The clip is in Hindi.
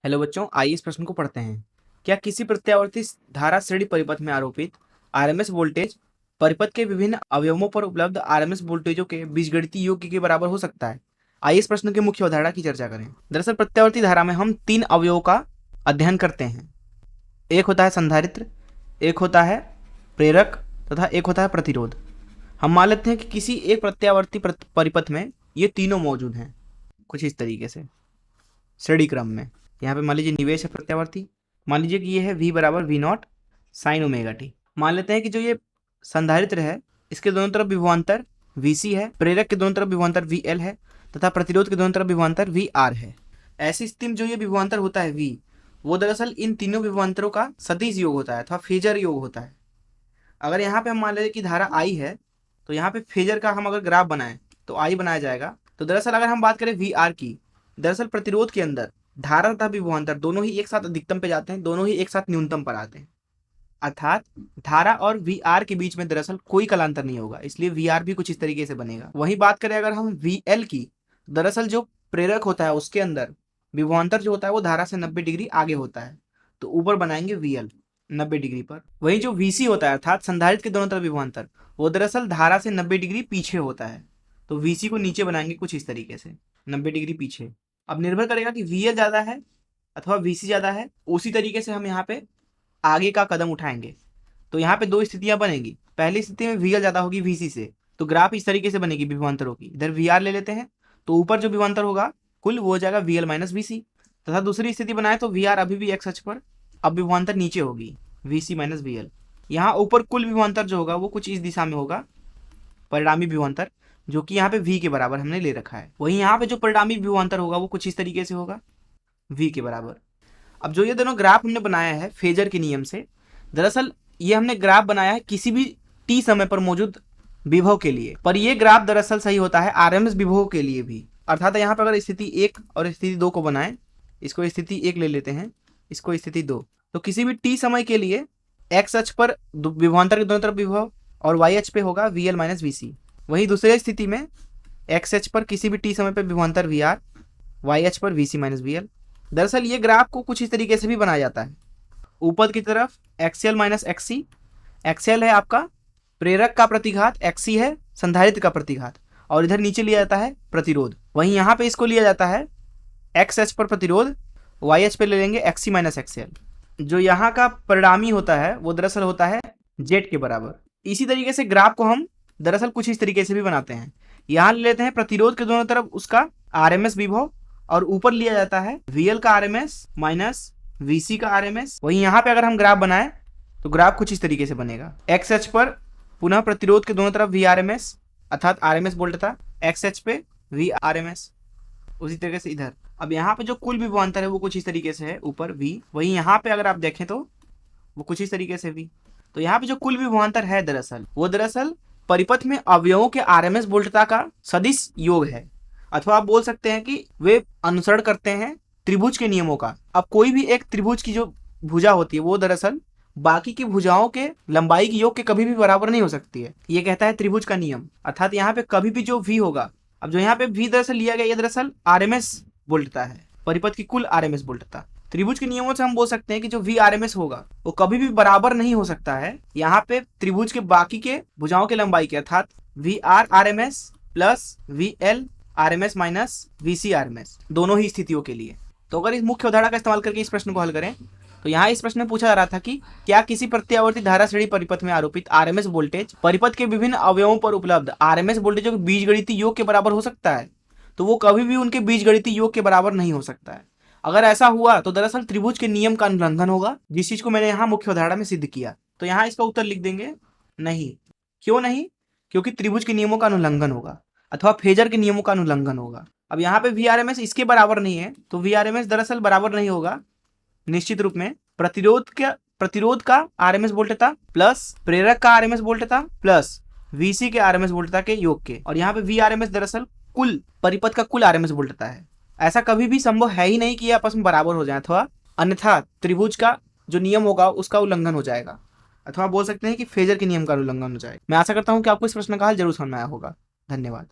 हेलो बच्चों, आइए इस प्रश्न को पढ़ते हैं। क्या किसी प्रत्यावर्ती धारा श्रेणी परिपथ में आरोपित आरएमएस वोल्टेज परिपथ के विभिन्न अवयवों पर उपलब्ध आरएमएस वोल्टेजों के बीजगणितीय योग के बराबर हो सकता है? आइए इस प्रश्न की मुख्य अवधारणा की चर्चा करें। दरअसल प्रत्यावर्ती धारा में हम तीन अवयवों का अध्ययन करते हैं। एक होता है संधारित्र, एक होता है प्रेरक तथा एक होता है प्रतिरोध। हम मान लेते हैं कि किसी एक प्रत्यावर्ती परिपथ में ये तीनों मौजूद हैं, कुछ इस तरीके से श्रेणी क्रम में। यहाँ पे मान लीजिए निवेश है प्रत्यावर्ती, मान लीजिए कि ये है v बराबर v naught sine omega t. मान लेते हैं कि जो ये संधारित्र है इसके दोनों तरफ विभवांतर vc है, प्रेरक के दोनों तरफ विभवांतर vl है तथा प्रतिरोध के दोनों तरफ विभवांतर vr है। ऐसी स्थिति में जो ये विभवांतर होता है v, वो दरअसल इन तीनों विभवांतरों का सदिश योग होता है अथवा फेजर योग होता है। अगर यहाँ पे हम मान लें कि धारा I है, तो यहाँ पे फेजर का हम अगर ग्राफ बनाएं तो I बनाया जाएगा। तो दरअसल अगर हम बात करें VR की, दरअसल प्रतिरोध के अंदर धारा तथा विभवांतर दोनों ही एक साथ अधिकतम पे जाते हैं, दोनों ही एक साथ न्यूनतम पर आते हैं। अर्थात धारा और VR के बीच में दरअसल कोई कलांतर नहीं होगा, इसलिए VR भी कुछ इस तरीके से बनेगा। वही बात करें अगर हम VL की, दरअसल जो प्रेरक होता है उसके अंदर विभवांतर जो होता है वो धारा से 90 डिग्री आगे होता है, तो ऊपर बनाएंगे VL 90 डिग्री पर। वही जो VC होता है अर्थात संधारित्र के दोनों तरफ विभवांतर, वो दरअसल धारा से 90 डिग्री पीछे होता है, तो VC को नीचे बनाएंगे कुछ इस तरीके से 90 डिग्री पीछे। अब निर्भर करेगा कि VL ज़्यादा है अथवा VC ज़्यादा है, उसी तरीके से हम यहाँ पे आगे का कदम उठाएंगे। तो यहाँ पे दो स्थितियां बनेगी। पहली स्थिति में VL ज़्यादा होगी VC से, तो ग्राफ इस तरीके से बनेगी विभवांतरों की। इधर VR ले लेते हैं, तो ऊपर जो विभवांतर होगा कुल वो हो जाएगा VL माइनस VC। तथा दूसरी स्थिति बनाए तो VR अभी भी एक्स अक्ष पर, अब विभवांतर नीचे होगी VC माइनस VL। यहाँ ऊपर कुल विभवांतर जो होगा वो कुछ इस दिशा में होगा, परिणामी विभवांतर, जो कि यहाँ पे V के बराबर हमने ले रखा है। वहीं यहाँ पे जो परिणामी विभवांतर होगा वो कुछ इस तरीके से होगा V के बराबर। अब जो ये दोनों ग्राफ हमने बनाया है फेजर के नियम से, दरअसल ये हमने ग्राफ बनाया है किसी भी t समय पर मौजूद विभव के लिए, पर ये ग्राफ दरअसल सही होता है आरएमएस विभव के लिए भी। अर्थात यहाँ पर अगर स्थिति 1 और स्थिति 2 को बनाएं, इसको स्थिति 1 ले लेते हैं, इसको स्थिति 2, तो किसी भी t समय के लिए x अक्ष पर विभवांतर के दोनों तरफ विभव और y अक्ष पे होगा VL माइनस VC। वहीं दूसरी स्थिति में x अक्ष पर किसी भी t समय पर विभवांतर VR, y अक्ष पर VC माइनस VL। दरअसल ये ग्राफ को कुछ इस तरीके से भी बनाया जाता है। ऊपर की तरफ XL माइनस XC, XL है आपका प्रेरक का प्रतिघात, XC है संधारित्र का प्रतिघात, और इधर नीचे लिया जाता है प्रतिरोध। वहीं यहाँ पे इसको लिया जाता है x अक्ष पर प्रतिरोध, y अक्ष पे ले लेंगे XC माइनस XL। जो यहाँ का परिणामी होता है वो दरअसल होता है Z के बराबर। इसी तरीके से ग्राफ को हम दरअसल कुछ इस तरीके से भी बनाते हैं। यहाँ ले लेते हैं प्रतिरोध के दोनों तरफ उसका आरएमएस विभव, और ऊपर लिया जाता है VL का आरएमएस माइनस VC का आरएमएस। वहीं यहाँ पे अगर हम ग्राफ बनाएं तो ग्राफ कुछ इस तरीके से बनेगा। x अक्ष पर पुनः प्रतिरोध के दोनों तरफ VRMS अर्थात आरएमएस वोल्ट था, x अक्ष पे VRMS, उसी तरीके से इधर। अब यहाँ पे जो कुल विभवांतर है वो कुछ इस तरीके से है ऊपर V, वहीं यहाँ पे अगर आप देखें तो वो कुछ इस तरीके से V। तो यहाँ पे जो कुल विभवांतर है दरअसल वो दरअसल परिपथ में अवयवों के आरएमएस वोल्टता का सदिश योग है, अथवा आप बोल सकते हैं कि वे अनुसरण करते हैं त्रिभुज के नियमों का। अब कोई भी एक त्रिभुज की जो भुजा होती है वो दरअसल बाकी की भुजाओं के लंबाई के योग के कभी भी बराबर नहीं हो सकती है, ये कहता है त्रिभुज का नियम। अर्थात यहाँ पे कभी भी जो V होगा, अब जो यहाँ पे V दरअसल लिया गया ये दरअसल आरएमएस वोल्टता है, परिपथ की कुल आरएमएस वोल्टता। त्रिभुज के नियमों से हम बोल सकते हैं कि जो VRMS होगा वो कभी भी बराबर नहीं हो सकता है यहाँ पे त्रिभुज के बाकी के भुजाओं के लंबाई के, अर्थात VRRMS plus VL RMS minus VC RMS, दोनों ही स्थितियों के लिए। तो अगर इस मुख्य अवधारणा का इस्तेमाल करके इस प्रश्न को हल करें तो यहाँ इस प्रश्न में पूछा जा रहा था कि क्या किसी प्रत्यावर्ती धारा श्रेणी परिपथ में आरोपित आरएमएस वोल्टेज परिपथ के विभिन्न अवयवों पर उपलब्ध आरएमएस वोल्टेजों के बीजगणितीय योग के बराबर हो सकता है? तो वो कभी भी उनके बीजगणितीय योग के बराबर नहीं हो सकता है। अगर ऐसा हुआ तो दरअसल त्रिभुज के नियम का उल्लंघन होगा, जिस चीज को मैंने यहाँ मुख्य अवधारणा में सिद्ध किया। तो यहाँ इसका उत्तर लिख देंगे नहीं। क्यों नहीं? क्योंकि त्रिभुज के नियमों का अनुल्लंघन होगा अथवा फेजर के नियमों का अनुल्लंघन होगा। अब यहाँ पे VRMS इसके बराबर नहीं है, तो VRMS दरअसल बराबर नहीं होगा निश्चित रूप में प्रतिरोध का आरएमएस वोल्टता प्लस प्रेरक का आरएमएस वोल्टता प्लस VC के आरएमएस वोल्टता के योग के। और यहाँ पे VRMS दरअसल कुल परिपथ का कुल आरएमएस वोल्टता है। ऐसा कभी भी संभव है ही नहीं कि आपस में बराबर हो जाए, अथवा अन्यथा त्रिभुज का जो नियम होगा उसका उल्लंघन हो जाएगा, अथवा बोल सकते हैं कि फेजर के नियम का उल्लंघन हो जाए। मैं आशा करता हूँ कि आपको इस प्रश्न का हल जरूर समझ में आया होगा। धन्यवाद।